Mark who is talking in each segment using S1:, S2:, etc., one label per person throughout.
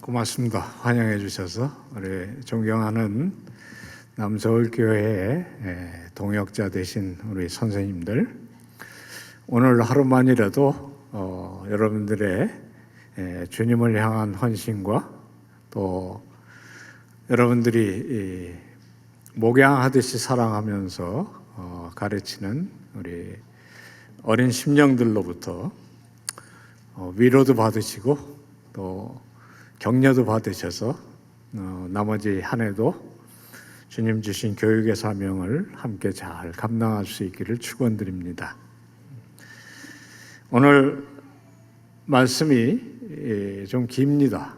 S1: 고맙습니다. 환영해 주셔서. 우리 존경하는 남서울교회의 동역자 되신 우리 선생님들, 오늘 하루만이라도 여러분들의 주님을 향한 헌신과 또 여러분들이 목양하듯이 사랑하면서 가르치는 우리 어린 심령들로부터 위로도 받으시고 또 격려도 받으셔서 나머지 한 해도 주님 주신 교육의 사명을 함께 잘 감당할 수 있기를 축원드립니다. 오늘 말씀이 좀 깁니다.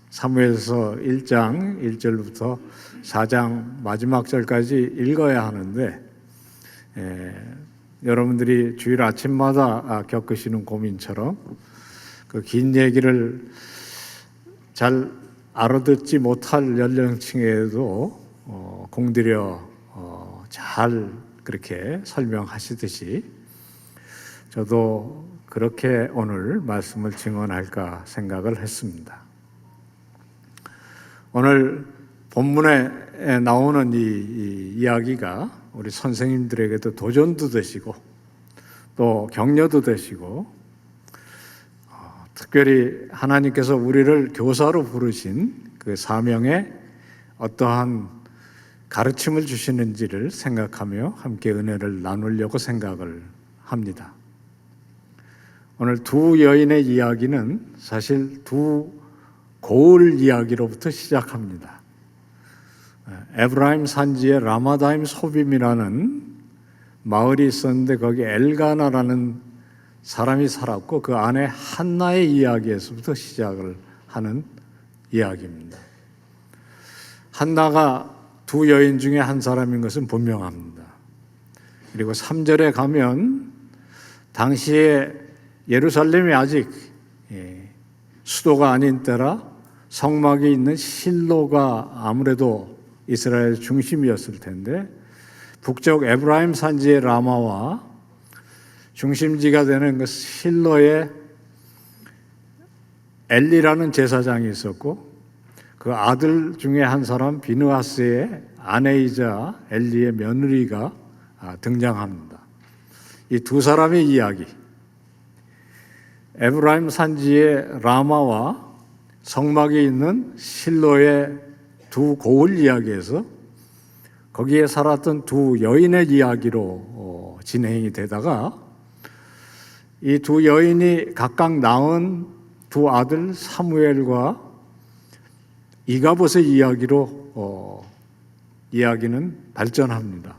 S1: 사무엘서 1장 1절부터 4장 마지막 절까지 읽어야 하는데 여러분들이 주일 아침마다 겪으시는 고민처럼 그 긴 얘기를 잘 알아듣지 못할 연령층에도 공들여 잘 그렇게 설명하시듯이 저도 그렇게 오늘 말씀을 증언할까 생각을 했습니다. 오늘 본문에 나오는 이 이야기가 우리 선생님들에게도 도전도 되시고 또 격려도 되시고 특별히 하나님께서 우리를 교사로 부르신 그 사명에 어떠한 가르침을 주시는지를 생각하며 함께 은혜를 나누려고 생각을 합니다. 오늘 두 여인의 이야기는 사실 두 고을 이야기로부터 시작합니다. 에브라임 산지에 라마다임 소빔이라는 마을이 있었는데 거기 엘가나라는 사람이 살았고 그 안에 한나의 이야기에서부터 시작을 하는 이야기입니다. 한나가 두 여인 중에 한 사람인 것은 분명합니다. 그리고 3절에 가면 당시에 예루살렘이 아직 수도가 아닌 때라 성막이 있는 실로가 아무래도 이스라엘 중심이었을 텐데 북쪽 에브라임 산지의 라마와 중심지가 되는 그 실로에 엘리라는 제사장이 있었고 그 아들 중에 한 사람 비느하스의 아내이자 엘리의 며느리가 등장합니다. 이 두 사람의 이야기, 에브라임 산지의 라마와 성막이 있는 실로의 두 고을 이야기에서 거기에 살았던 두 여인의 이야기로 진행이 되다가 이 두 여인이 각각 낳은 두 아들 사무엘과 이가봇의 이야기로 이야기는 발전합니다.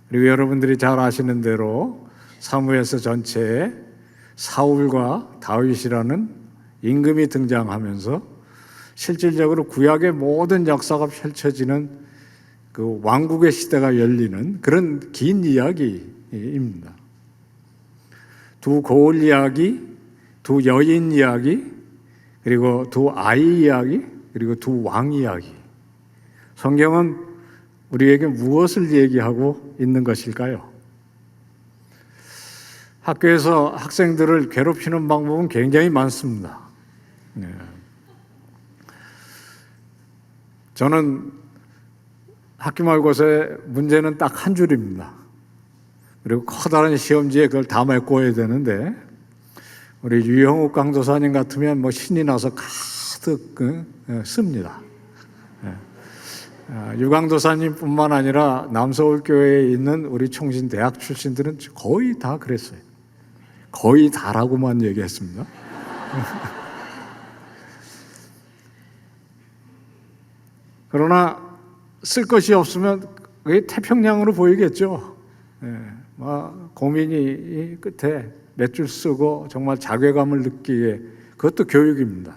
S1: 그리고 여러분들이 잘 아시는 대로 사무엘서 전체에 사울과 다윗이라는 임금이 등장하면서 실질적으로 구약의 모든 역사가 펼쳐지는 그 왕국의 시대가 열리는 그런 긴 이야기입니다. 두 고을 이야기, 두 여인 이야기, 그리고 두 아이 이야기, 그리고 두 왕 이야기. 성경은 우리에게 무엇을 얘기하고 있는 것일까요? 학교에서 학생들을 괴롭히는 방법은 굉장히 많습니다. 저는 학기말고사의 문제는 딱 한 줄입니다. 그리고 커다란 시험지에 그걸 다 메꿔야 되는데 우리 유영욱 강도사님 같으면 뭐 신이 나서 가득 씁니다. 유강도사님뿐만 아니라 남서울교회에 있는 우리 총신대학 출신들은 거의 다 그랬어요. 거의 다라고만 얘기했습니다. 그러나 쓸 것이 없으면 그게 태평양으로 보이겠죠. 고민이 끝에 몇 줄 쓰고 정말 자괴감을 느끼게, 그것도 교육입니다.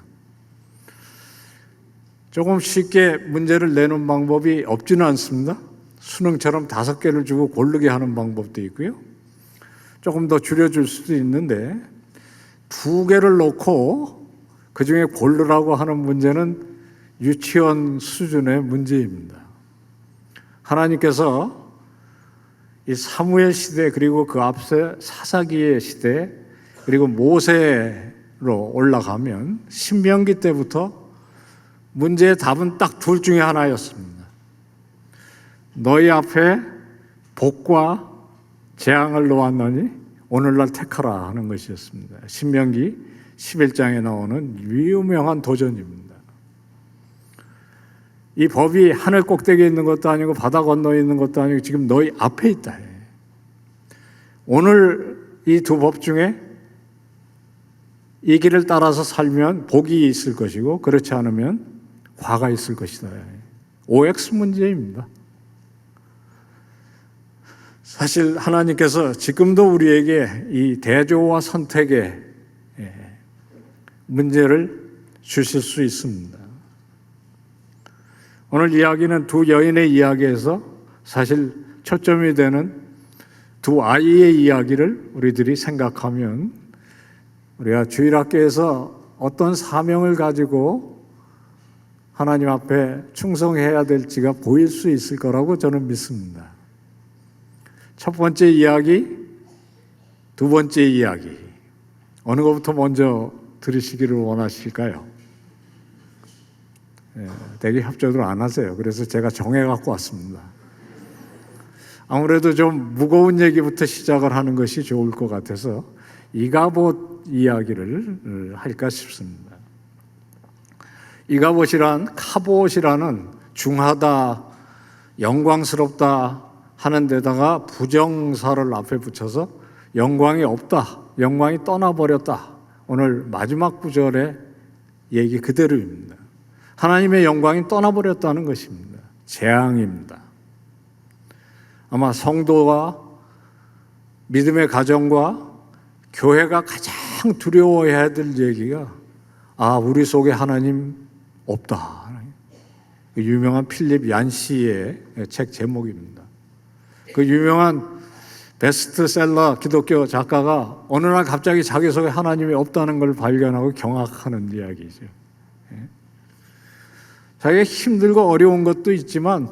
S1: 조금 쉽게 문제를 내는 방법이 없지는 않습니다. 수능처럼 5개를 주고 고르게 하는 방법도 있고요. 조금 더 줄여줄 수도 있는데 2개를 놓고 그 중에 고르라고 하는 문제는 유치원 수준의 문제입니다. 하나님께서 이 사무엘 시대 그리고 그 앞서 사사기의 시대 그리고 모세로 올라가면 신명기 때부터 문제의 답은 딱 둘 중에 하나였습니다. 너희 앞에 복과 재앙을 놓았느니 오늘날 택하라 하는 것이었습니다. 신명기 11장에 나오는 유명한 도전입니다. 이 법이 하늘 꼭대기에 있는 것도 아니고 바다 건너에 있는 것도 아니고 지금 너희 앞에 있다. 오늘 이 두 법 중에 이 길을 따라서 살면 복이 있을 것이고 그렇지 않으면 화가 있을 것이다. OX 문제입니다. 사실 하나님께서 지금도 우리에게 이 대조와 선택의 문제를 주실 수 있습니다. 오늘 이야기는 두 여인의 이야기에서 사실 초점이 되는 두 아이의 이야기를 우리들이 생각하면 우리가 주일학교에서 어떤 사명을 가지고 하나님 앞에 충성해야 될지가 보일 수 있을 거라고 저는 믿습니다. 첫 번째 이야기, 두 번째 이야기. 어느 것부터 먼저 들으시기를 원하실까요? 되게 협조를 안 하세요. 그래서 제가 정해갖고 왔습니다. 아무래도 좀 무거운 얘기부터 시작을 하는 것이 좋을 것 같아서 이가봇 이야기를 할까 싶습니다. 이가봇이란 카봇이라는 중하다, 영광스럽다 하는 데다가 부정사를 앞에 붙여서 영광이 없다, 영광이 떠나버렸다. 오늘 마지막 구절의 얘기 그대로입니다. 하나님의 영광이 떠나버렸다는 것입니다. 재앙입니다. 아마 성도와 믿음의 가정과 교회가 가장 두려워해야 될 얘기가 우리 속에 하나님 없다. 유명한 필립 얀시의 책 제목입니다. 그 유명한 베스트셀러 기독교 작가가 어느 날 갑자기 자기 속에 하나님이 없다는 걸 발견하고 경악하는 이야기죠. 자기가 힘들고 어려운 것도 있지만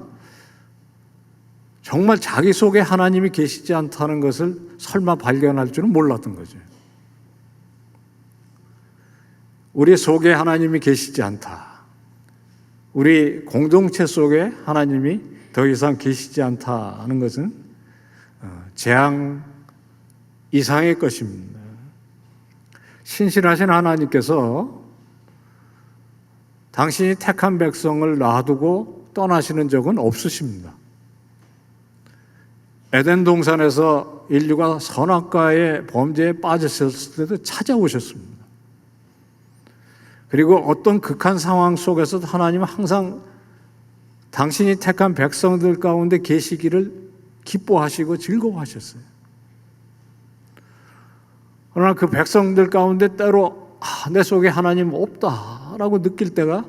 S1: 정말 자기 속에 하나님이 계시지 않다는 것을 설마 발견할 줄은 몰랐던 거죠. 우리 속에 하나님이 계시지 않다. 우리 공동체 속에 하나님이 더 이상 계시지 않다는 것은 재앙 이상의 것입니다. 신실하신 하나님께서 당신이 택한 백성을 놔두고 떠나시는 적은 없으십니다. 에덴 동산에서 인류가 선악과의 범죄에 빠졌을 때도 찾아오셨습니다. 그리고 어떤 극한 상황 속에서도 하나님은 항상 당신이 택한 백성들 가운데 계시기를 기뻐하시고 즐거워하셨어요. 그러나 그 백성들 가운데 때로 내 속에 하나님 없다라고 느낄 때가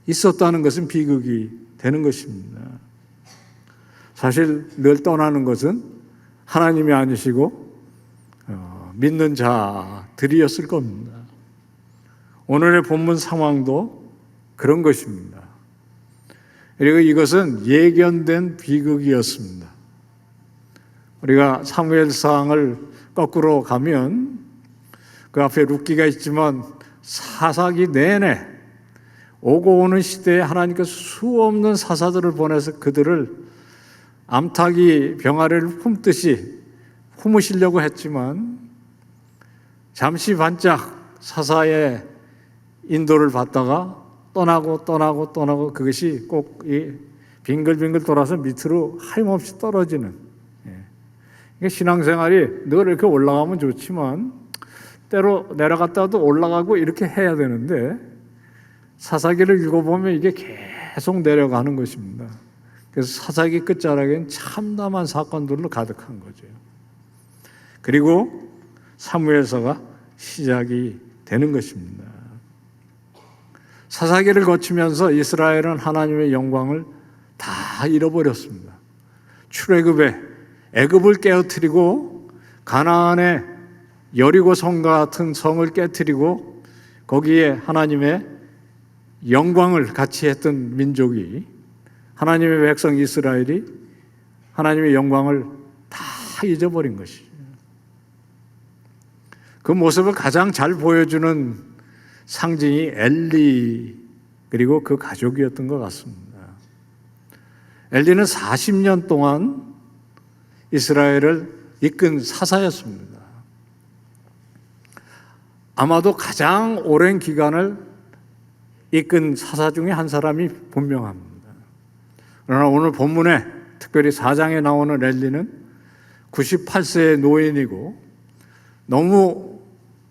S1: 있었다는 것은 비극이 되는 것입니다. 사실 늘 떠나는 것은 하나님이 아니시고 믿는 자들이었을 겁니다. 오늘의 본문 상황도 그런 것입니다. 그리고 이것은 예견된 비극이었습니다. 우리가 사무엘상을 거꾸로 가면 그 앞에 룻기가 있지만 사사기 내내 오고 오는 시대에 하나님께서 수없는 사사들을 보내서 그들을 암탉이 병아리를 품듯이 품으시려고 했지만 잠시 반짝 사사의 인도를 받다가 떠나고 그것이 꼭 빙글빙글 돌아서 밑으로 하염없이 떨어지는, 신앙생활이 늘 이렇게 올라가면 좋지만 때로 내려갔다도 올라가고 이렇게 해야 되는데 사사기를 읽어보면 이게 계속 내려가는 것입니다. 그래서 사사기 끝자락엔 참담한 사건들로 가득한 거죠. 그리고 사무엘서가 시작이 되는 것입니다. 사사기를 거치면서 이스라엘은 하나님의 영광을 다 잃어버렸습니다. 출애굽에 애굽을 깨어뜨리고 가나안의 여리고 성과 같은 성을 깨뜨리고 거기에 하나님의 영광을 같이 했던 민족이, 하나님의 백성 이스라엘이 하나님의 영광을 다 잊어버린 것이죠. 그 모습을 가장 잘 보여주는 상징이 엘리 그리고 그 가족이었던 것 같습니다. 엘리는 40년 동안 이스라엘을 이끈 사사였습니다. 아마도 가장 오랜 기간을 이끈 사사 중에 한 사람이 분명합니다. 그러나 오늘 본문에 특별히 4장에 나오는 엘리는 98세의 노인이고 너무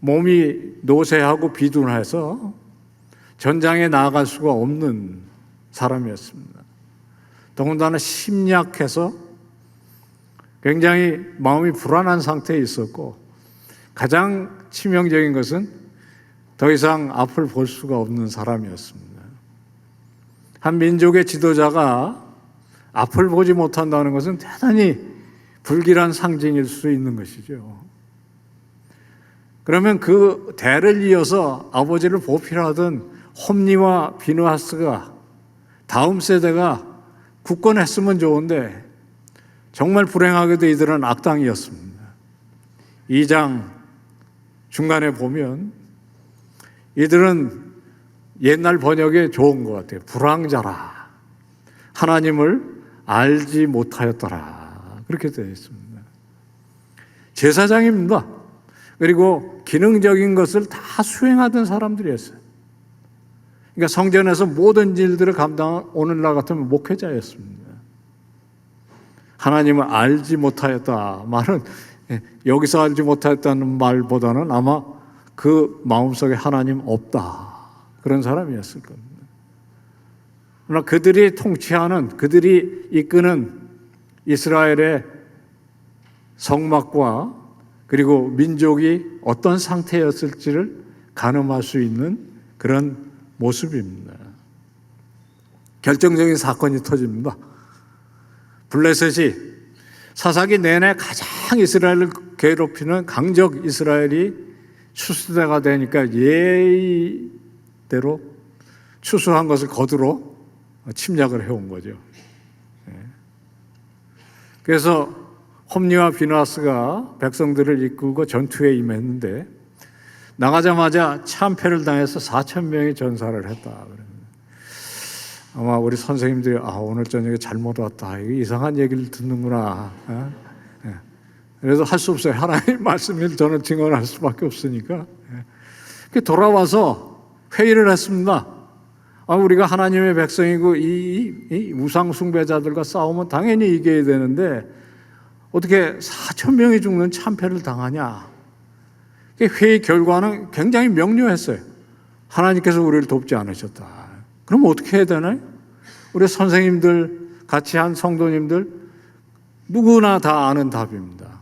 S1: 몸이 노쇠하고 비둔해서 전장에 나아갈 수가 없는 사람이었습니다. 더군다나 심약해서 굉장히 마음이 불안한 상태에 있었고 가장 치명적인 것은 더 이상 앞을 볼 수가 없는 사람이었습니다. 한 민족의 지도자가 앞을 보지 못한다는 것은 대단히 불길한 상징일 수 있는 것이죠. 그러면 그 대를 이어서 아버지를 보필하던 홈니와 비느하스가 다음 세대가 굳건했으면 좋은데 정말 불행하게도 이들은 악당이었습니다. 2장 중간에 보면 이들은 옛날 번역에 좋은 것 같아요. 불황자라. 하나님을 알지 못하였더라. 그렇게 되어 있습니다. 제사장입니다. 그리고 기능적인 것을 다 수행하던 사람들이었어요. 그러니까 성전에서 모든 일들을 감당한 오늘날 같으면 목회자였습니다. 하나님을 알지 못하였다. 말은 여기서 알지 못하였다는 말보다는 아마 그 마음속에 하나님 없다. 그런 사람이었을 겁니다. 그러나 그들이 통치하는, 그들이 이끄는 이스라엘의 성막과 그리고 민족이 어떤 상태였을지를 가늠할 수 있는 그런 모습입니다. 결정적인 사건이 터집니다. 블레셋이 사사기 내내 가장 이스라엘을 괴롭히는 강적 이스라엘이 추수대가 되니까 예의대로 추수한 것을 거두러 침략을 해온 거죠. 그래서 홈니와 비느하스가 백성들을 이끌고 전투에 임했는데 나가자마자 참패를 당해서 4,000명이 전사를 했다. 아마 우리 선생님들이 오늘 저녁에 잘못 왔다. 이상한 얘기를 듣는구나. 그래도 할 수 없어요. 하나님 말씀을 저는 증언할 수밖에 없으니까. 돌아와서 회의를 했습니다. 우리가 하나님의 백성이고 이 우상 숭배자들과 싸우면 당연히 이겨야 되는데 어떻게 4,000명이 죽는 참패를 당하냐. 회의 결과는 굉장히 명료했어요. 하나님께서 우리를 돕지 않으셨다. 그럼 어떻게 해야 되나요? 우리 선생님들, 같이 한 성도님들 누구나 다 아는 답입니다.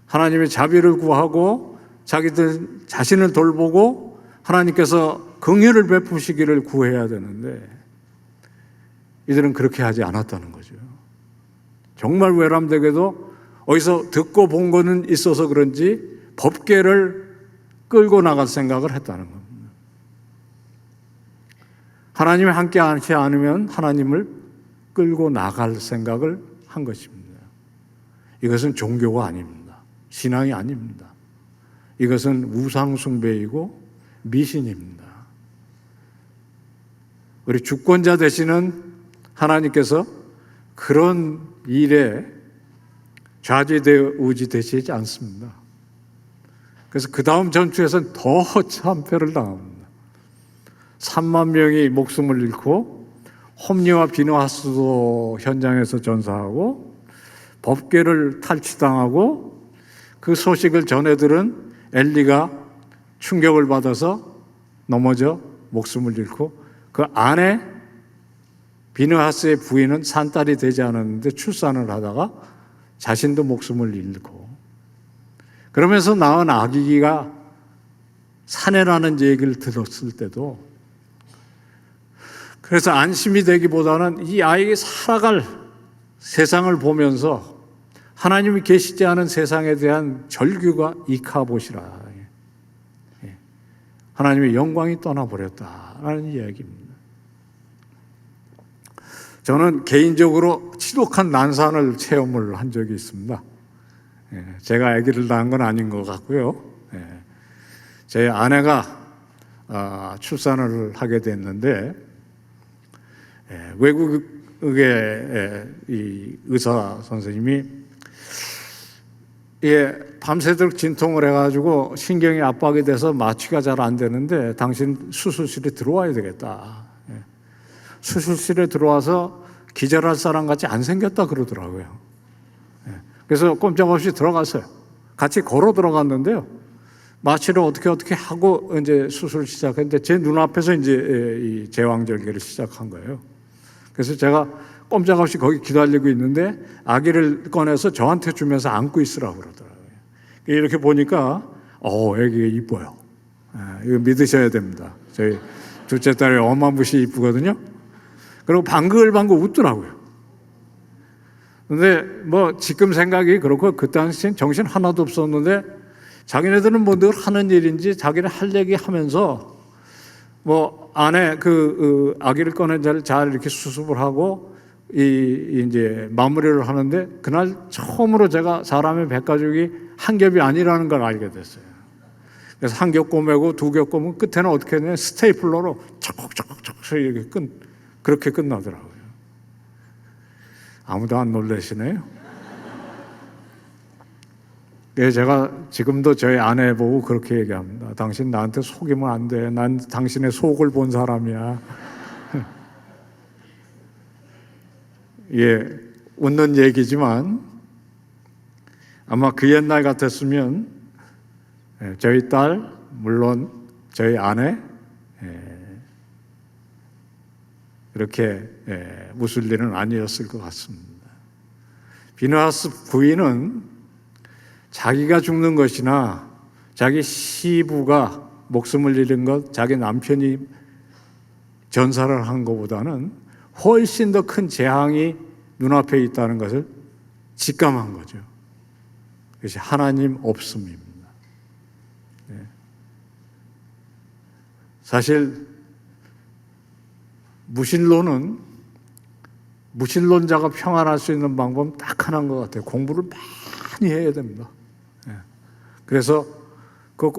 S1: 하나님의 자비를 구하고 자기들 자신을 돌보고 하나님께서 긍휼을 베푸시기를 구해야 되는데 이들은 그렇게 하지 않았다는 거죠. 정말 외람되게도 어디서 듣고 본 거는 있어서 그런지 법궤를 끌고 나갈 생각을 했다는 겁니다. 하나님이 함께 하지 않으면 하나님을 끌고 나갈 생각을 한 것입니다. 이것은 종교가 아닙니다. 신앙이 아닙니다. 이것은 우상숭배이고 미신입니다. 우리 주권자 되시는 하나님께서 그런 일에 좌지우지되시지 않습니다. 그래서 그 다음 전투에서는 더 참패를 당합니다. 3만 명이 목숨을 잃고 홈니와 비느하스도 현장에서 전사하고 법궤를 탈취당하고 그 소식을 전해들은 엘리가 충격을 받아서 넘어져 목숨을 잃고 그 아내 비느하스의 부인은 산딸이 되지 않았는데 출산을 하다가 자신도 목숨을 잃고 그러면서 낳은 아기가 사내라는 얘기를 들었을 때도 그래서 안심이 되기보다는 이 아이가 살아갈 세상을 보면서 하나님이 계시지 않은 세상에 대한 절규가 이카봇이라 하나님의 영광이 떠나버렸다라는 이야기입니다. 저는 개인적으로 지독한 난산을 체험을 한 적이 있습니다. 제가 아기를 낳은 건 아닌 것 같고요. 제 아내가 출산을 하게 됐는데 외국의 이 의사 선생님이 밤새도록 진통을 해가지고 신경이 압박이 돼서 마취가 잘 안 되는데 당신 수술실에 들어와야 되겠다. 수술실에 들어와서 기절할 사람 같이 안 생겼다 그러더라고요. 그래서 꼼짝없이 들어갔어요. 같이 걸어 들어갔는데요. 마취를 어떻게 하고 이제 수술을 시작했는데 제 눈앞에서 이제 이 제왕절개를 시작한 거예요. 그래서 제가 꼼짝없이 거기 기다리고 있는데 아기를 꺼내서 저한테 주면서 안고 있으라고 그러더라고요. 이렇게 보니까 애기가 이뻐요. 이거 믿으셔야 됩니다. 저희 둘째 딸이 어마무시 이쁘거든요. 그리고 방글방글 웃더라고요. 근데 뭐 지금 생각이 그렇고 그 당시엔 정신 하나도 없었는데 자기네들은 뭐 늘 하는 일인지 자기네 할 얘기 하면서 뭐 안에 그 아기를 꺼낸 자를 잘 이렇게 수습을 하고 이제 마무리를 하는데 그날 처음으로 제가 사람의 백가죽이 한 겹이 아니라는 걸 알게 됐어요. 그래서 한 겹 꼬매고 두 겹 꼬면 끝에는 어떻게 했냐면 스테이플러로 척척척척 이렇게 그렇게 끝나더라고요. 아무도 안 놀라시네요. 제가 지금도 저희 아내 보고 그렇게 얘기합니다. 당신 나한테 속이면 안 돼. 난 당신의 속을 본 사람이야. 웃는 얘기지만 아마 그 옛날 같았으면 저희 딸, 물론 저희 아내 이렇게 웃을 일은 아니었을 것 같습니다. 비느하스 부인은 자기가 죽는 것이나 자기 시부가 목숨을 잃은 것, 자기 남편이 전사를 한 것보다는 훨씬 더 큰 재앙이 눈앞에 있다는 것을 직감한 거죠. 그것이 하나님 없음입니다. 사실 무신론자가 평안할 수 있는 방법은 딱 하나인 것 같아요. 공부를 많이 해야 됩니다. 그래서 그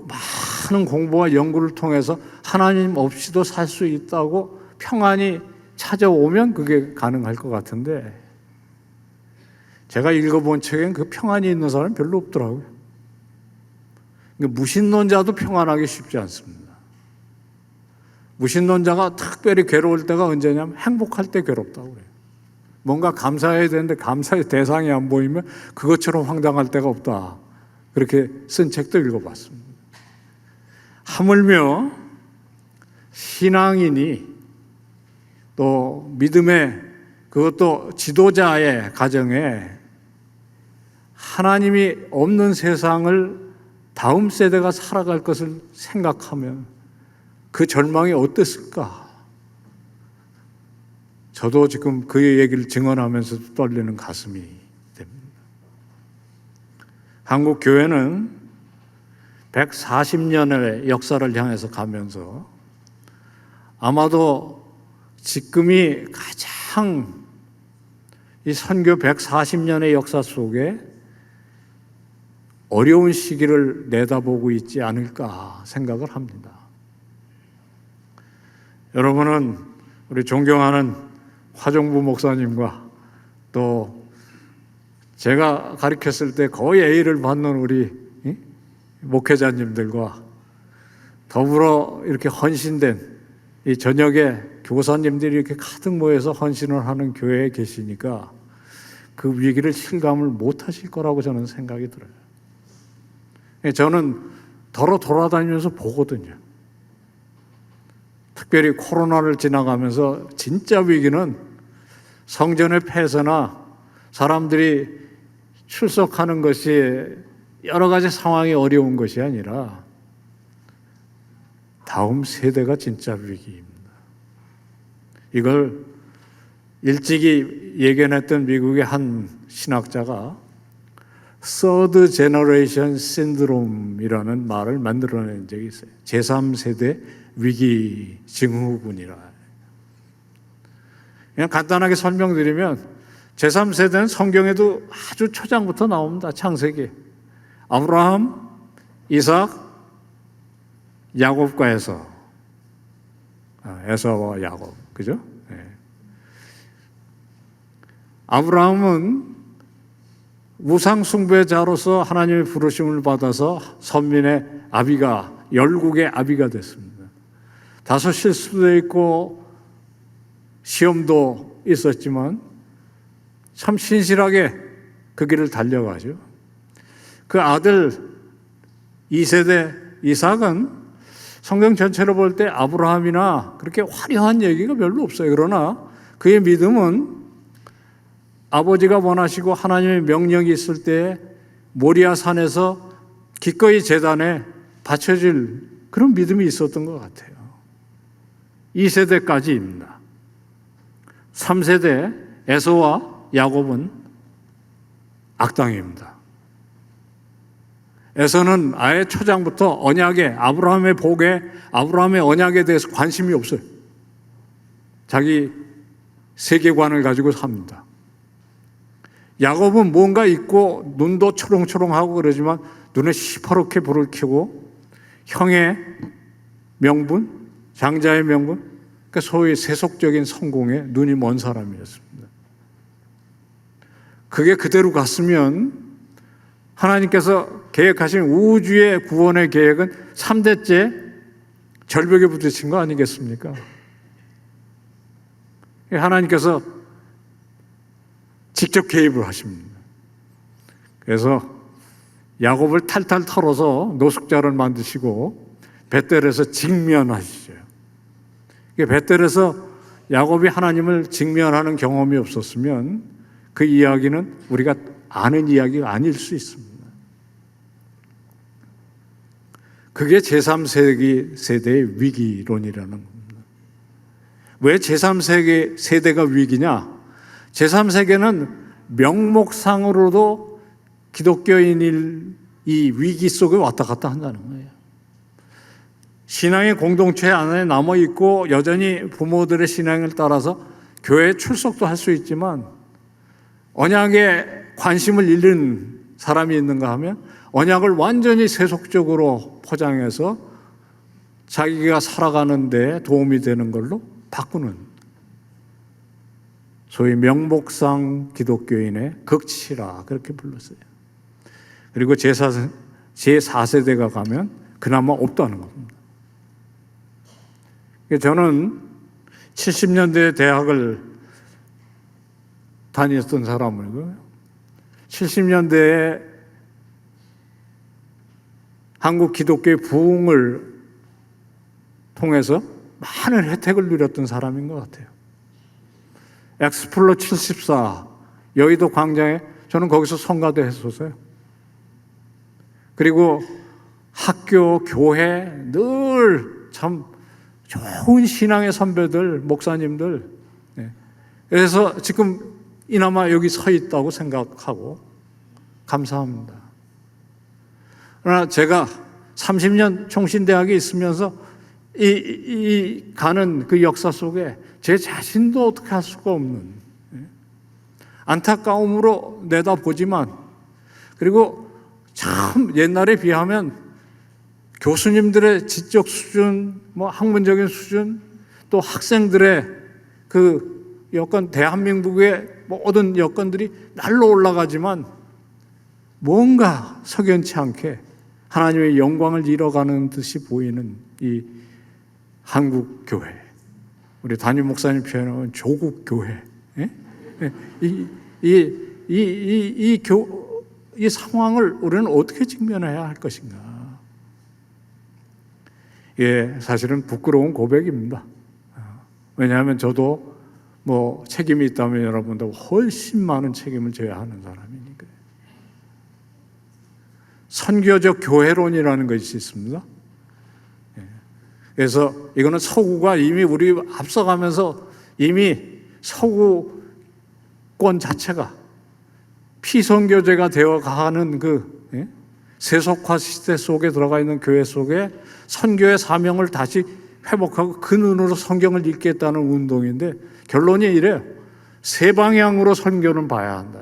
S1: 많은 공부와 연구를 통해서 하나님 없이도 살 수 있다고 평안이 찾아오면 그게 가능할 것 같은데 제가 읽어본 책엔 그 평안이 있는 사람은 별로 없더라고요. 무신론자도 평안하기 쉽지 않습니다. 무신론자가 특별히 괴로울 때가 언제냐면 행복할 때 괴롭다고 그래요. 뭔가 감사해야 되는데 감사의 대상이 안 보이면 그것처럼 황당할 때가 없다. 그렇게 쓴 책도 읽어봤습니다. 하물며 신앙인이 또 믿음의 그것도 지도자의 가정에 하나님이 없는 세상을 다음 세대가 살아갈 것을 생각하면 그 절망이 어땠을까? 저도 지금 그 얘기를 증언하면서 떨리는 가슴이 됩니다. 한국 교회는 140년의 역사를 향해서 가면서 아마도 지금이 가장 이 선교 140년의 역사 속에 어려운 시기를 내다보고 있지 않을까 생각을 합니다. 여러분은 우리 존경하는 화종부 목사님과 또 제가 가르쳤을 때 거의 A를 받는 우리 목회자님들과 더불어 이렇게 헌신된 이 저녁에 교사님들이 이렇게 가득 모여서 헌신을 하는 교회에 계시니까 그 위기를 실감을 못 하실 거라고 저는 생각이 들어요. 저는 더러 돌아다니면서 보거든요. 특별히 코로나를 지나가면서 진짜 위기는 성전의 폐쇄나 사람들이 출석하는 것이 여러 가지 상황이 어려운 것이 아니라 다음 세대가 진짜 위기입니다. 이걸 일찍이 예견했던 미국의 한 신학자가 Third Generation Syndrome이라는 말을 만들어낸 적이 있어요. 제3세대 위기 증후군이라. 그냥 간단하게 설명드리면 제3세대는 성경에도 아주 초장부터 나옵니다. 창세기. 아브라함, 이삭, 야곱과 에서와 야곱, 그죠? 네. 아브라함은 우상 숭배의 자로서 하나님의 부르심을 받아서 선민의 아비가, 열국의 아비가 됐습니다. 다소 실수도 있고 시험도 있었지만 참 신실하게 그 길을 달려가죠. 그 아들 2세대 이삭은 성경 전체로 볼 때 아브라함이나 그렇게 화려한 얘기가 별로 없어요. 그러나 그의 믿음은 아버지가 원하시고 하나님의 명령이 있을 때 모리아 산에서 기꺼이 제단에 바쳐질 그런 믿음이 있었던 것 같아요. 2세대까지입니다. 3세대 에서와 야곱은 악당입니다. 에서는 아예 초장부터 언약에, 아브라함의 복에, 아브라함의 언약에 대해서 관심이 없어요. 자기 세계관을 가지고 삽니다. 야곱은 뭔가 있고 눈도 초롱초롱하고 그러지만 눈에 시퍼렇게 불을 켜고 형의 명분, 장자의 명분, 그러니까 소위 세속적인 성공에 눈이 먼 사람이었습니다. 그게 그대로 갔으면 하나님께서 계획하신 우주의 구원의 계획은 3대째 절벽에 부딪힌 거 아니겠습니까? 하나님께서 직접 개입을 하십니다. 그래서 야곱을 탈탈 털어서 노숙자를 만드시고 벳델에서 직면하시죠. 벳델에서 야곱이 하나님을 직면하는 경험이 없었으면 그 이야기는 우리가 아는 이야기가 아닐 수 있습니다. 그게 제3세기 세대의 위기론이라는 겁니다. 왜 제3세기 세대가 위기냐? 제3세계는 명목상으로도 기독교인이 위기 속에 왔다 갔다 한다는 거예요. 신앙의 공동체 안에 남아있고 여전히 부모들의 신앙을 따라서 교회에 출석도 할 수 있지만 언약에 관심을 잃는 사람이 있는가 하면 언약을 완전히 세속적으로 포장해서 자기가 살아가는 데 도움이 되는 걸로 바꾸는 소위 명목상 기독교인의 극치라 그렇게 불렀어요. 그리고 제4세대가 가면 그나마 없다는 겁니다. 저는 70년대에 대학을 다녔던 사람이고요. 70년대에 한국 기독교의 부흥을 통해서 많은 혜택을 누렸던 사람인 것 같아요. 엑스플로 74 여의도 광장에 저는 거기서 성가대 했었어요. 그리고 학교, 교회 늘 참 좋은 신앙의 선배들, 목사님들. 그래서 지금 이나마 여기 서 있다고 생각하고 감사합니다. 그러나 제가 30년 총신대학에 있으면서 이 가는 그 역사 속에 제 자신도 어떻게 할 수가 없는 안타까움으로 내다보지만 그리고 참 옛날에 비하면 교수님들의 지적 수준, 학문적인 수준, 또 학생들의 그 여건, 대한민국의 모든 여건들이 날로 올라가지만 뭔가 석연치 않게 하나님의 영광을 잃어가는 듯이 보이는 이 한국 교회, 우리 담임 목사님 표현하면 조국 교회, 이 상황을 우리는 어떻게 직면해야 할 것인가? 사실은 부끄러운 고백입니다. 왜냐하면 저도 책임이 있다면 여러분도 훨씬 많은 책임을 져야 하는 사람이니까요. 선교적 교회론이라는 것이 있습니다. 그래서 이거는 서구가 이미 우리 앞서가면서 이미 서구권 자체가 피선교제가 되어가는 그 세속화 시대 속에 들어가 있는 교회 속에 선교의 사명을 다시 회복하고 그 눈으로 성경을 읽겠다는 운동인데 결론이 이래요. 세 방향으로 선교는 봐야 한다.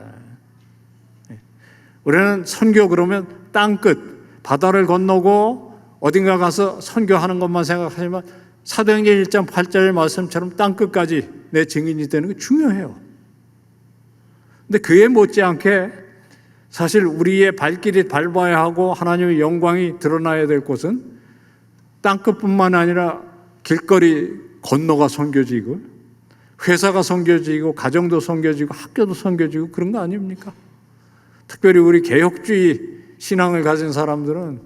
S1: 우리는 선교 그러면 땅끝, 바다를 건너고 어딘가 가서 선교하는 것만 생각하지만 사도행전 1장 8절의 말씀처럼 땅끝까지 내 증인이 되는 게 중요해요. 근데 그에 못지않게 사실 우리의 발길이 밟아야 하고 하나님의 영광이 드러나야 될 곳은 땅끝뿐만 아니라 길거리 건너가 선교지고 회사가 선교지고 가정도 선교지고 학교도 선교지고 그런 거 아닙니까? 특별히 우리 개혁주의 신앙을 가진 사람들은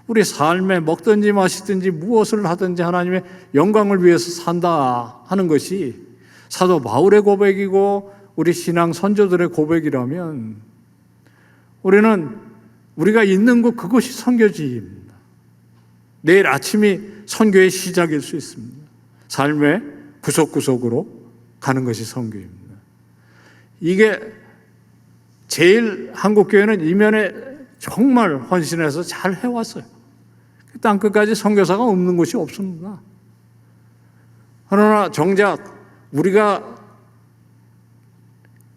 S1: 우리 삶에 먹든지 마시든지 무엇을 하든지 하나님의 영광을 위해서 산다 하는 것이 사도 바울의 고백이고 우리 신앙 선조들의 고백이라면 우리는 우리가 있는 곳 그것이 선교지입니다. 내일 아침이 선교의 시작일 수 있습니다. 삶의 구석구석으로 가는 것이 선교입니다. 이게 제일 한국교회는 이면에 정말 헌신해서 잘 해왔어요. 땅끝까지 선교사가 없는 곳이 없습니다. 그러나 정작 우리가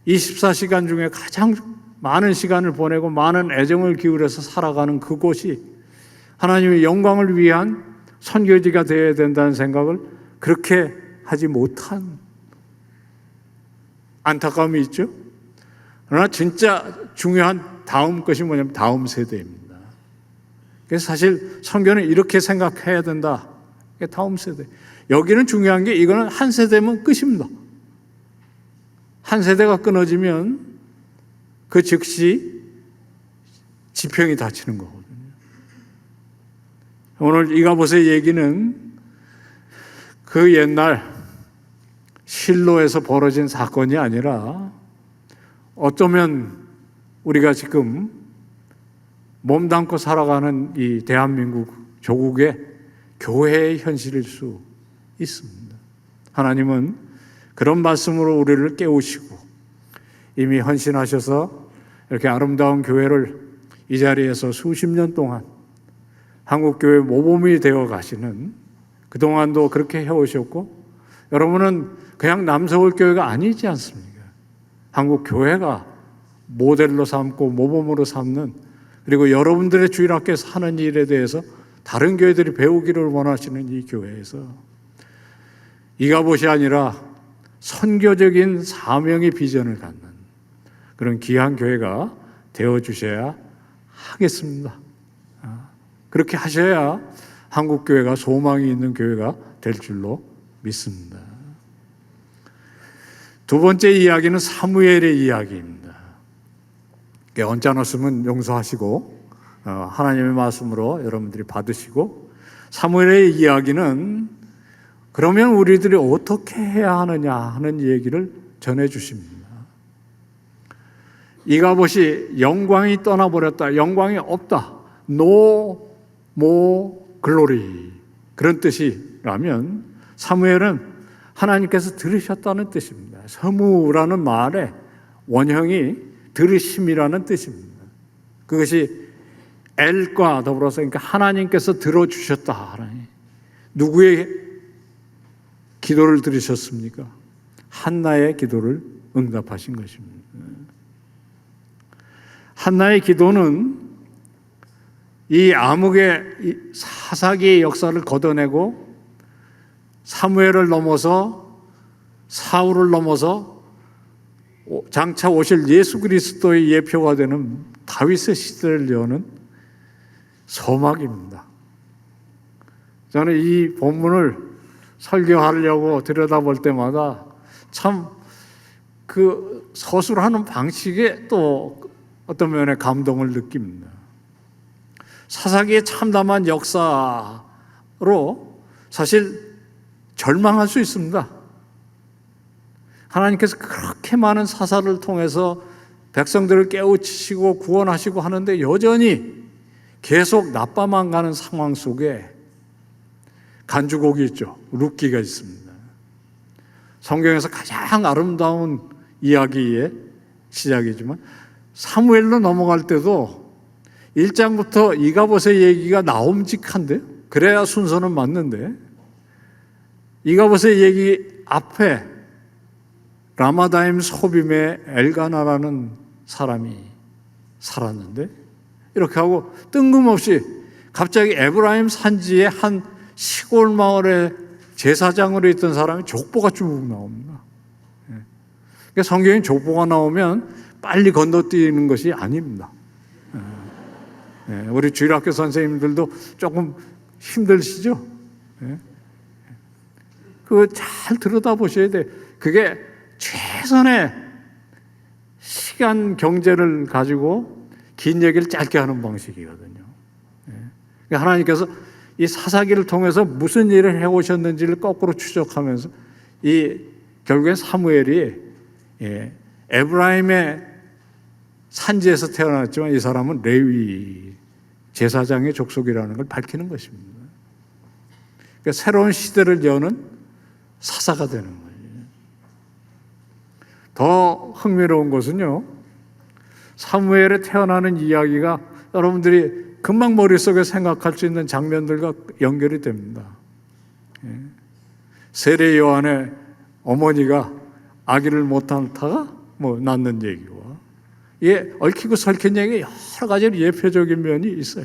S1: 24시간 중에 가장 많은 시간을 보내고 많은 애정을 기울여서 살아가는 그곳이 하나님의 영광을 위한 선교지가 되어야 된다는 생각을 그렇게 하지 못한 안타까움이 있죠. 그러나 진짜 중요한 다음 것이 뭐냐면 다음 세대입니다. 그래서 사실 선교는 이렇게 생각해야 된다. 다음 세대. 여기는 중요한 게 이거는 한 세대면 끝입니다. 한 세대가 끊어지면 그 즉시 지평이 닫히는 거거든요. 오늘 이가봇의 얘기는 그 옛날 실로에서 벌어진 사건이 아니라 어쩌면 우리가 지금 몸담고 살아가는 이 대한민국 조국의 교회의 현실일 수 있습니다. 하나님은 그런 말씀으로 우리를 깨우시고 이미 헌신하셔서 이렇게 아름다운 교회를 이 자리에서 수십 년 동안 한국교회 모범이 되어 가시는 그동안도 그렇게 해오셨고 여러분은 그냥 남서울교회가 아니지 않습니까? 한국교회가 모델로 삼고 모범으로 삼는 그리고 여러분들의 주일학교에서 하는 일에 대해서 다른 교회들이 배우기를 원하시는 이 교회에서 이가봇이 아니라 선교적인 사명의 비전을 갖는 그런 귀한 교회가 되어주셔야 하겠습니다. 그렇게 하셔야 한국교회가 소망이 있는 교회가 될 줄로 믿습니다. 두 번째 이야기는 사무엘의 이야기입니다. 언짢았으면 용서하시고 하나님의 말씀으로 여러분들이 받으시고 사무엘의 이야기는 그러면 우리들이 어떻게 해야 하느냐 하는 얘기를 전해주십니다. 이가봇이 영광이 떠나버렸다. 영광이 없다. No more glory. 그런 뜻이라면 사무엘은 하나님께서 들으셨다는 뜻입니다. 서무라는 말의 원형이 들으심이라는 뜻입니다. 그것이 엘과 더불어서 그러니까 하나님께서 들어주셨다. 하나님. 누구의 기도를 들으셨습니까? 한나의 기도를 응답하신 것입니다. 한나의 기도는 이 암흑의 사사기의 역사를 걷어내고 사무엘을 넘어서 사울을 넘어서 장차 오실 예수 그리스도의 예표가 되는 다윗의 시대를 여는 서막입니다. 저는 이 본문을 설교하려고 들여다볼 때마다 참 그 서술하는 방식에 또 어떤 면에 감동을 느낍니다. 사사기의 참담한 역사로 사실 절망할 수 있습니다. 하나님께서 그렇게 많은 사사를 통해서 백성들을 깨우치시고 구원하시고 하는데 여전히 계속 나빠만 가는 상황 속에 간주곡이 있죠. 룻기가 있습니다. 성경에서 가장 아름다운 이야기의 시작이지만 사무엘로 넘어갈 때도 1장부터 이가봇의 얘기가 나옴직한데 그래야 순서는 맞는데 이가봇의 얘기 앞에 라마다임 소빔의 엘가나라는 사람이 살았는데 이렇게 하고 뜬금없이 갑자기 에브라임 산지의 한 시골 마을에 제사장으로 있던 사람이 족보가 쭉 나옵니다. 그러니까 성경에 족보가 나오면 빨리 건너뛰는 것이 아닙니다. 우리 주일학교 선생님들도 조금 힘드시죠? 그거 잘 들여다보셔야 돼. 그게 최선의 시간 경제를 가지고 긴 얘기를 짧게 하는 방식이거든요. 그러니까 하나님께서 이 사사기를 통해서 무슨 일을 해오셨는지를 거꾸로 추적하면서 결국엔 사무엘이 에브라임의 산지에서 태어났지만 이 사람은 레위 제사장의 족속이라는 걸 밝히는 것입니다. 그러니까 새로운 시대를 여는 사사가 되는 거예요. 더 흥미로운 것은요, 사무엘에 태어나는 이야기가 여러분들이 금방 머릿속에 생각할 수 있는 장면들과 연결이 됩니다. 세례 요한의 어머니가 아기를 못 낳다가 낳는 얘기와 얽히고 설킨 얘기 여러 가지 예표적인 면이 있어요.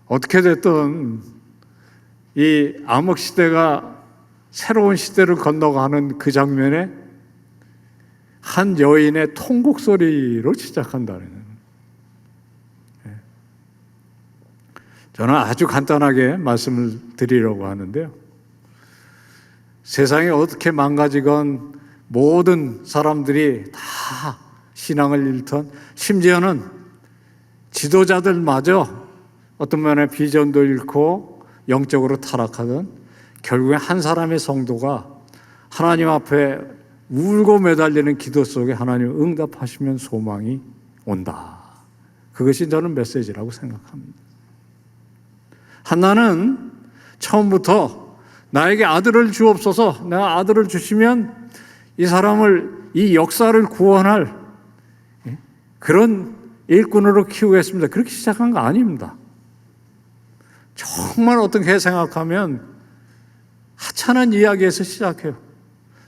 S1: 어떻게 됐든 이 암흑 시대가 새로운 시대를 건너가는 그 장면에 한 여인의 통곡 소리로 시작한다는 거예요. 저는 아주 간단하게 말씀을 드리려고 하는데요. 세상이 어떻게 망가지건 모든 사람들이 다 신앙을 잃던, 심지어는 지도자들마저 어떤 면에 비전도 잃고 영적으로 타락하던, 결국에 한 사람의 성도가 하나님 앞에 울고 매달리는 기도 속에 하나님 응답하시면 소망이 온다. 그것이 저는 메시지라고 생각합니다. 한나는 처음부터 나에게 아들을 주옵소서, 내가 아들을 주시면 이 사람을, 이 역사를 구원할 그런 일꾼으로 키우겠습니다. 그렇게 시작한 거 아닙니다. 정말 어떻게 생각하면 하찮은 이야기에서 시작해요.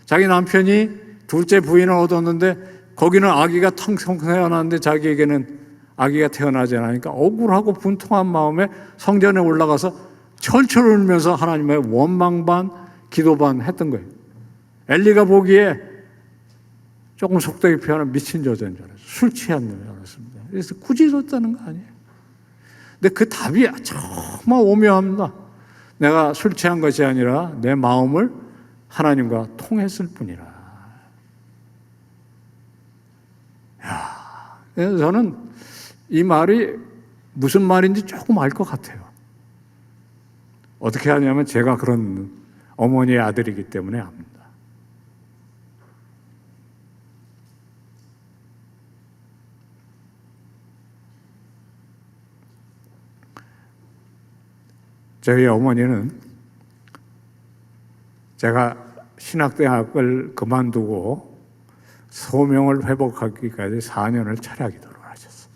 S1: 자기 남편이 둘째 부인을 얻었는데 거기는 아기가 텅텅 태어났는데 자기에게는 아기가 태어나지 않으니까 억울하고 분통한 마음에 성전에 올라가서 철철 울면서 하나님의 원망 반 기도 반 했던 거예요. 엘리가 보기에 조금 속되게 표현하면 미친 여자인 줄 알았어요. 술 취한 줄 알았습니다. 그래서 꾸짖었다는 거 아니에요. 근데 그 답이 정말 오묘합니다. 내가 술 취한 것이 아니라 내 마음을 하나님과 통했을 뿐이라. 그래서 저는 이 말이 무슨 말인지 조금 알 것 같아요. 어떻게 하냐면 제가 그런 어머니의 아들이기 때문에 압니다. 저희 어머니는 제가 신학대학을 그만두고 소명을 회복하기까지 4년을 철야기 돌아가셨어요.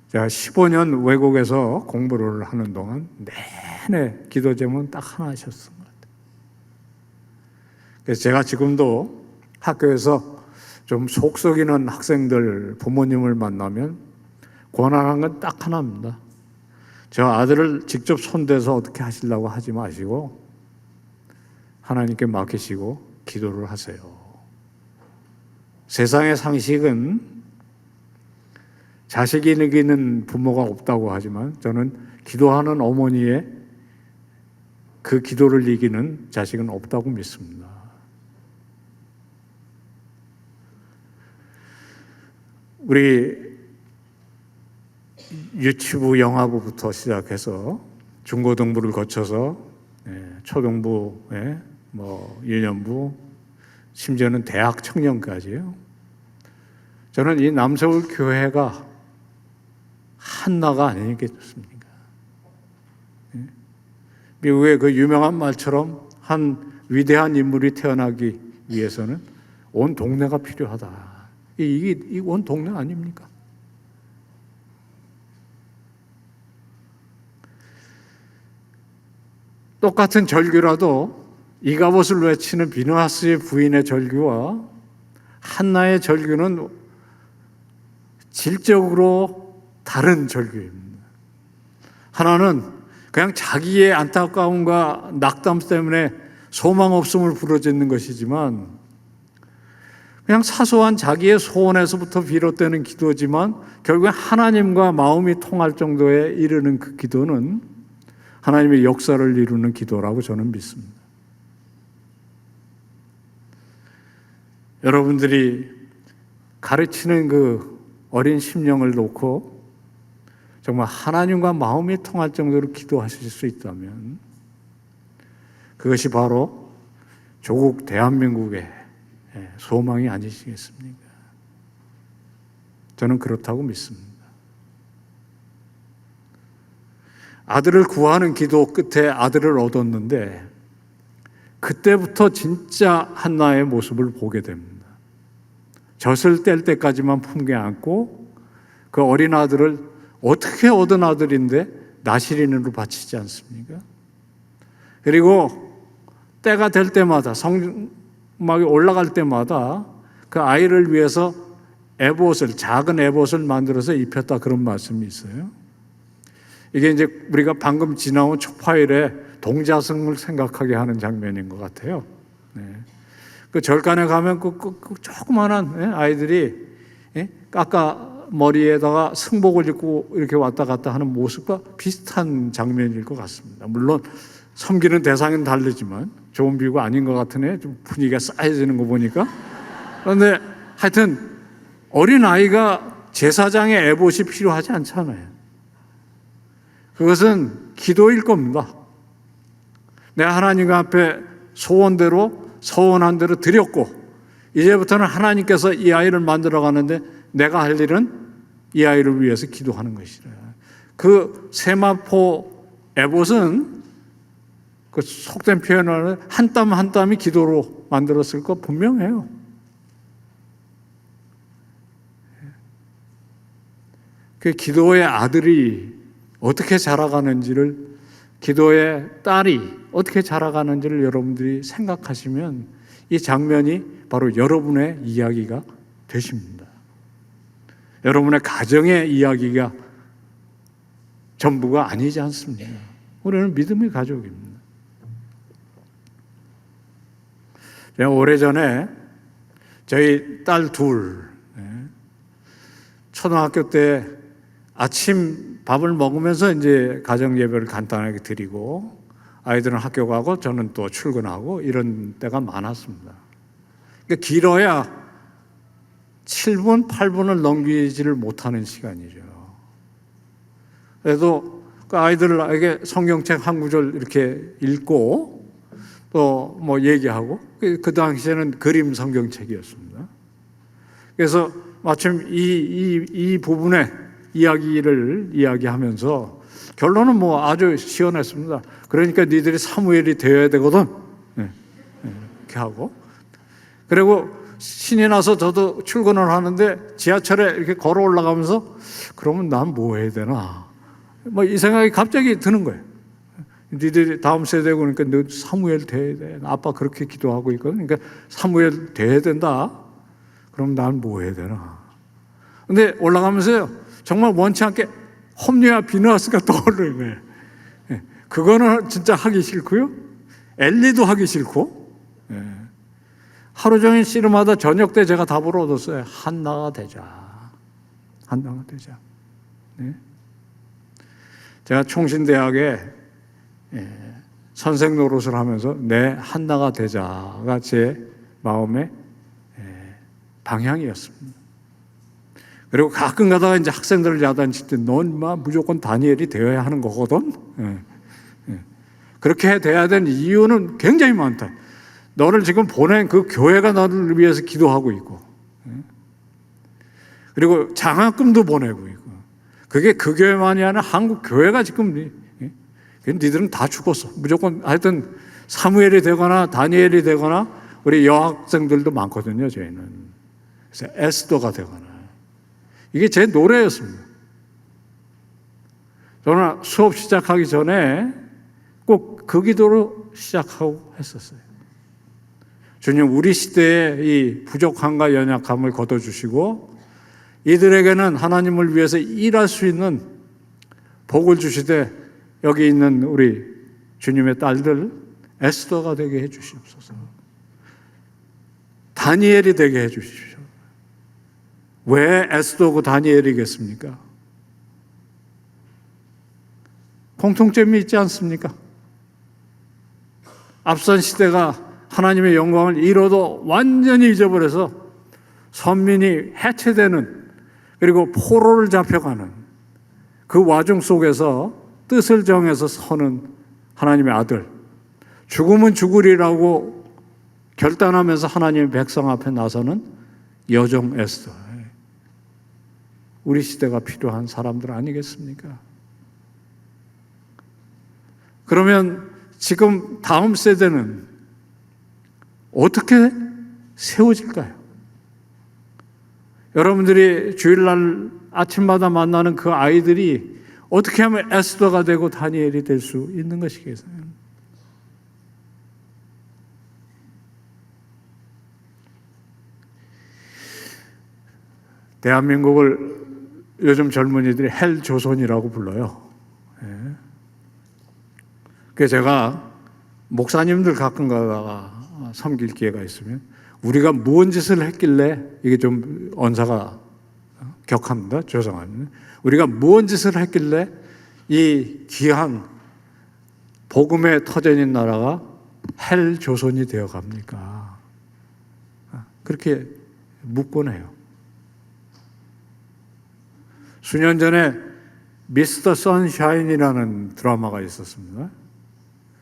S1: 제가 15년 외국에서 공부를 하는 동안 내내 기도 제목은 딱 하나 하셨던 것 같아요. 그래서 제가 지금도 학교에서 좀 속 썩이는 학생들 부모님을 만나면 권하는 건 딱 하나입니다. 저 아들을 직접 손대서 어떻게 하시려고 하지 마시고 하나님께 맡기시고 기도를 하세요. 세상의 상식은 자식이 이기는 부모가 없다고 하지만 저는 기도하는 어머니의 그 기도를 이기는 자식은 없다고 믿습니다. 우리 유치부, 영화부부터 시작해서 중고등부를 거쳐서 초등부, 유년부, 심지어는 대학 청년까지요. 저는 이 남서울 교회가 한나가 아니겠습니까? 미국의 그 유명한 말처럼 한 위대한 인물이 태어나기 위해서는 온 동네가 필요하다. 이게 온 동네 아닙니까? 똑같은 절규라도 이가봇을 외치는 비느하스의 부인의 절규와 한나의 절규는 질적으로 다른 절규입니다. 하나는 그냥 자기의 안타까움과 낙담 때문에 소망 없음을 부르짖는 것이지만, 그냥 사소한 자기의 소원에서부터 비롯되는 기도지만 결국에 하나님과 마음이 통할 정도에 이르는 그 기도는 하나님의 역사를 이루는 기도라고 저는 믿습니다. 여러분들이 가르치는 그 어린 심령을 놓고 정말 하나님과 마음이 통할 정도로 기도하실 수 있다면 그것이 바로 조국 대한민국의 소망이 아니시겠습니까? 저는 그렇다고 믿습니다. 아들을 구하는 기도 끝에 아들을 얻었는데 그때부터 진짜 한나의 모습을 보게 됩니다. 젖을 뗄 때까지만 품게 안고 그 어린 아들을 어떻게 얻은 아들인데 나시린으로 바치지 않습니까? 그리고 때가 될 때마다 성막에 올라갈 때마다 그 아이를 위해서 에봇을, 작은 에봇을 만들어서 입혔다, 그런 말씀이 있어요. 이게 이제 우리가 방금 지나온 초파일의 동자승을 생각하게 하는 장면인 것 같아요. 네. 그 절간에 가면 그 조그만한 아이들이 까까 머리에다가 승복을 입고 이렇게 왔다 갔다 하는 모습과 비슷한 장면일 것 같습니다. 물론 섬기는 대상은 다르지만 좋은 비유가 아닌 것 같으네. 좀 분위기가 쌓여지는 거 보니까. 그런데 하여튼 어린 아이가 제사장의 에봇이 필요하지 않잖아요. 그것은 기도일 겁니다. 내가 하나님 앞에 서원한 대로 드렸고 이제부터는 하나님께서 이 아이를 만들어 가는데 내가 할 일은 이 아이를 위해서 기도하는 것이라. 그 세마포 에봇은 그 속된 표현을 한 땀 한 땀이 기도로 만들었을 거 분명해요. 그 기도의 아들이 어떻게 자라가는지를, 기도의 딸이 어떻게 자라가는지를 여러분들이 생각하시면 이 장면이 바로 여러분의 이야기가 되십니다. 여러분의 가정의 이야기가 전부가 아니지 않습니까? 우리는 믿음의 가족입니다. 제가 오래전에 저희 딸 둘, 초등학교 때 아침 밥을 먹으면서 이제 가정 예배를 간단하게 드리고 아이들은 학교 가고 저는 또 출근하고 이런 때가 많았습니다. 그러니까 길어야 7분, 8분을 넘기지를 못하는 시간이죠. 그래도 그 아이들에게 성경책 한 구절 이렇게 읽고 또 뭐 얘기하고, 그 당시에는 그림 성경책이었습니다. 그래서 마침 이 부분의 이야기를 이야기하면서 결론은 뭐 아주 시원했습니다. 그러니까 니들이 사무엘이 되어야 되거든. 이렇게 하고. 그리고 신이 나서 저도 출근을 하는데 지하철에 이렇게 걸어 올라가면서 그러면 난 뭐 해야 되나? 뭐 이 생각이 갑자기 드는 거예요. 니들이 다음 세대고 그러니까 너 사무엘 돼야 돼. 아빠 그렇게 기도하고 있거든. 그러니까 사무엘 돼야 된다. 그럼 난 뭐 해야 되나? 근데 올라가면서요, 정말 원치 않게 홈리와 비너스가 떠오르네. 그거는 진짜 하기 싫고요. 엘리도 하기 싫고. 하루 종일 씨름하다 저녁 때 제가 답을 얻었어요. 한나가 되자. 한나가 되자. 제가 총신대학에 선생 노릇을 하면서 내 한나가 되자가 제 마음의 방향이었습니다. 그리고 가끔 가다가 이제 학생들을 야단칠 때 넌 무조건 다니엘이 되어야 하는 거거든. 그렇게 돼야 되는 이유는 굉장히 많다. 너를 지금 보낸 그 교회가 너를 위해서 기도하고 있고, 그리고 장학금도 보내고 있고, 그게 그 교회만이 아니라 한국 교회가 지금, 니들은 다 죽었어. 무조건 하여튼 사무엘이 되거나 다니엘이 되거나, 우리 여학생들도 많거든요, 저희는. 그래서 에스더가 되거나. 이게 제 노래였습니다. 저는 수업 시작하기 전에 꼭 그 기도로 시작하고 했었어요. 주님, 우리 시대의 이 부족함과 연약함을 걷어주시고 이들에게는 하나님을 위해서 일할 수 있는 복을 주시되 여기 있는 우리 주님의 딸들 에스더가 되게 해 주시옵소서. 다니엘이 되게 해 주십시오. 왜 에스더고 다니엘이겠습니까? 공통점이 있지 않습니까? 앞선 시대가 하나님의 영광을 이뤄도 완전히 잊어버려서 선민이 해체되는, 그리고 포로를 잡혀가는 그 와중 속에서 뜻을 정해서 서는 하나님의 아들, 죽으면 죽으리라고 결단하면서 하나님의 백성 앞에 나서는 여종 에스더. 우리 시대가 필요한 사람들 아니겠습니까? 그러면 지금 다음 세대는 어떻게 세워질까요? 여러분들이 주일날 아침마다 만나는 그 아이들이 어떻게 하면 에스더가 되고 다니엘이 될 수 있는 것이겠어요? 대한민국을 요즘 젊은이들이 헬조선이라고 불러요. 그래서 제가 목사님들 가끔 가다가 섬길 기회가 있으면 우리가 무언 짓을 했길래, 이게 좀 언사가 격합니다. 죄송합니다. 우리가 무언 짓을 했길래 이 귀한 복음의 터전인 나라가 헬조선이 되어 갑니까? 그렇게 묻곤 해요. 수년 전에 미스터 선샤인이라는 드라마가 있었습니다.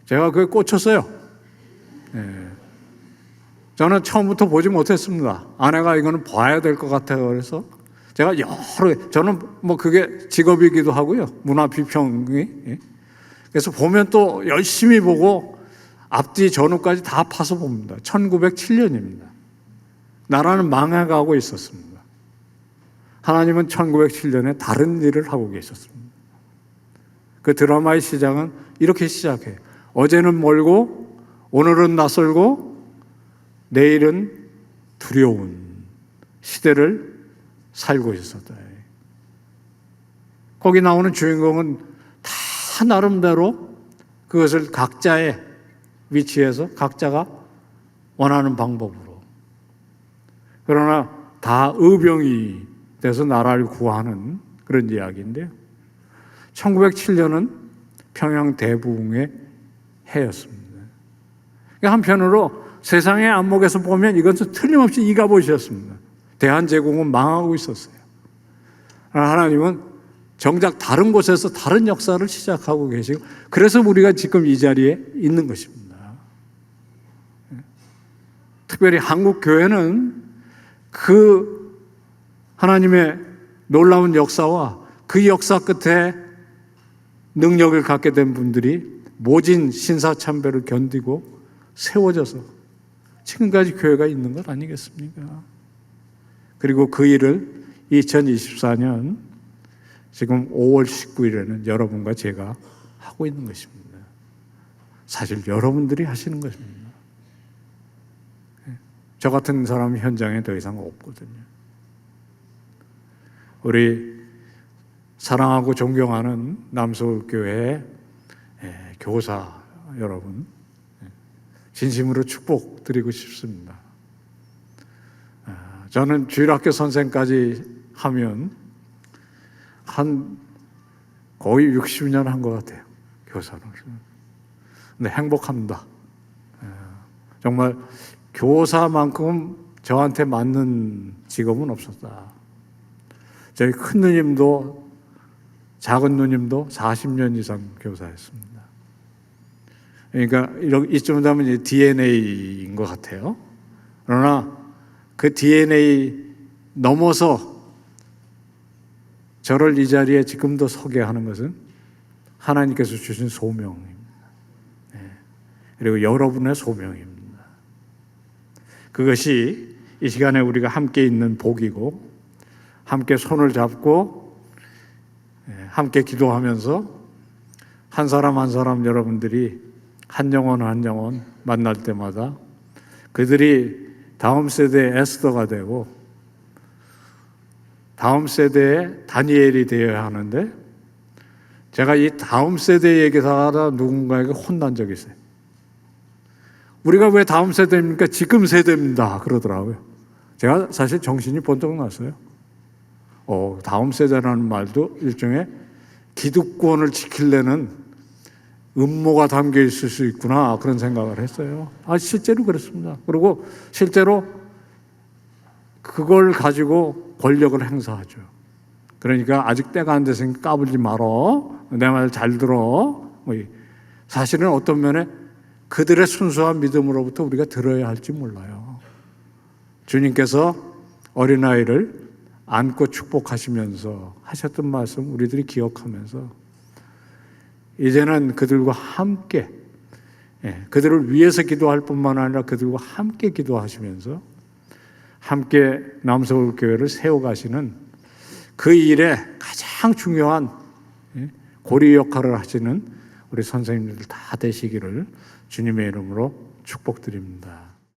S1: 제가 그게 꽂혔어요. 저는 처음부터 보지 못했습니다. 아내가 이거는 봐야 될 것 같아요. 그래서 제가 저는 뭐 그게 직업이기도 하고요. 문화 비평이. 그래서 보면 또 열심히 보고 앞뒤 전후까지 다 파서 봅니다. 1907년입니다. 나라는 망해가고 있었습니다. 하나님은 1907년에 다른 일을 하고 계셨습니다. 그 드라마의 시작은 이렇게 시작해요. 어제는 멀고 오늘은 낯설고 내일은 두려운 시대를 살고 있었다. 거기 나오는 주인공은 다 나름대로 그것을 각자의 위치에서 각자가 원하는 방법으로, 그러나 다 의병이 돼서 나라를 구하는 그런 이야기인데요. 1907년은 평양 대부흥의 해였습니다. 한편으로 세상의 안목에서 보면 이것은 틀림없이 이가봇이었습니다. 대한제국은 망하고 있었어요. 하나님은 정작 다른 곳에서 다른 역사를 시작하고 계시고, 그래서 우리가 지금 이 자리에 있는 것입니다. 특별히 한국 교회는 그 하나님의 놀라운 역사와 그 역사 끝에 능력을 갖게 된 분들이 모진 신사참배를 견디고 세워져서 지금까지 교회가 있는 것 아니겠습니까? 그리고 그 일을 2024년 지금 5월 19일에는 여러분과 제가 하고 있는 것입니다. 사실 여러분들이 하시는 것입니다. 저 같은 사람이 현장에 더 이상 없거든요. 우리 사랑하고 존경하는 남서울교회의 교사 여러분, 진심으로 축복드리고 싶습니다. 저는 주일학교 선생까지 하면 한 거의 60년 한 것 같아요. 교사를. 근데 행복합니다. 정말 교사만큼 저한테 맞는 직업은 없었다. 저희 큰 누님도 작은 누님도 40년 이상 교사였습니다. 그러니까 이쯤 되면 DNA인 것 같아요. 그러나 그 DNA 넘어서 저를 이 자리에 지금도 서게 하는 것은 하나님께서 주신 소명입니다. 그리고 여러분의 소명입니다. 그것이 이 시간에 우리가 함께 있는 복이고, 함께 손을 잡고 함께 기도하면서 한 사람 한 사람 여러분들이 한 영혼 한 영혼 만날 때마다 그들이 다음 세대의 에스더가 되고 다음 세대의 다니엘이 되어야 하는데 제가 이 다음 세대 얘기하다 누군가에게 혼난 적이 있어요. 우리가 왜 다음 세대입니까? 지금 세대입니다. 그러더라고요. 제가 사실 정신이 번쩍 났어요. 다음 세대라는 말도 일종의 기득권을 지키려는 음모가 담겨 있을 수 있구나 그런 생각을 했어요. 실제로 그렇습니다. 그리고 실제로 그걸 가지고 권력을 행사하죠. 그러니까 아직 때가 안 됐으니까 까불지 말어. 내 말 잘 들어. 사실은 어떤 면에 그들의 순수한 믿음으로부터 우리가 들어야 할지 몰라요. 주님께서 어린아이를 안고 축복하시면서 하셨던 말씀 우리들이 기억하면서 이제는 그들과 함께 그들을 위해서 기도할 뿐만 아니라 그들과 함께 기도하시면서 함께 남서울교회를 세워가시는 그 일에 가장 중요한 고리 역할을 하시는 우리 선생님들 다 되시기를 주님의 이름으로 축복드립니다.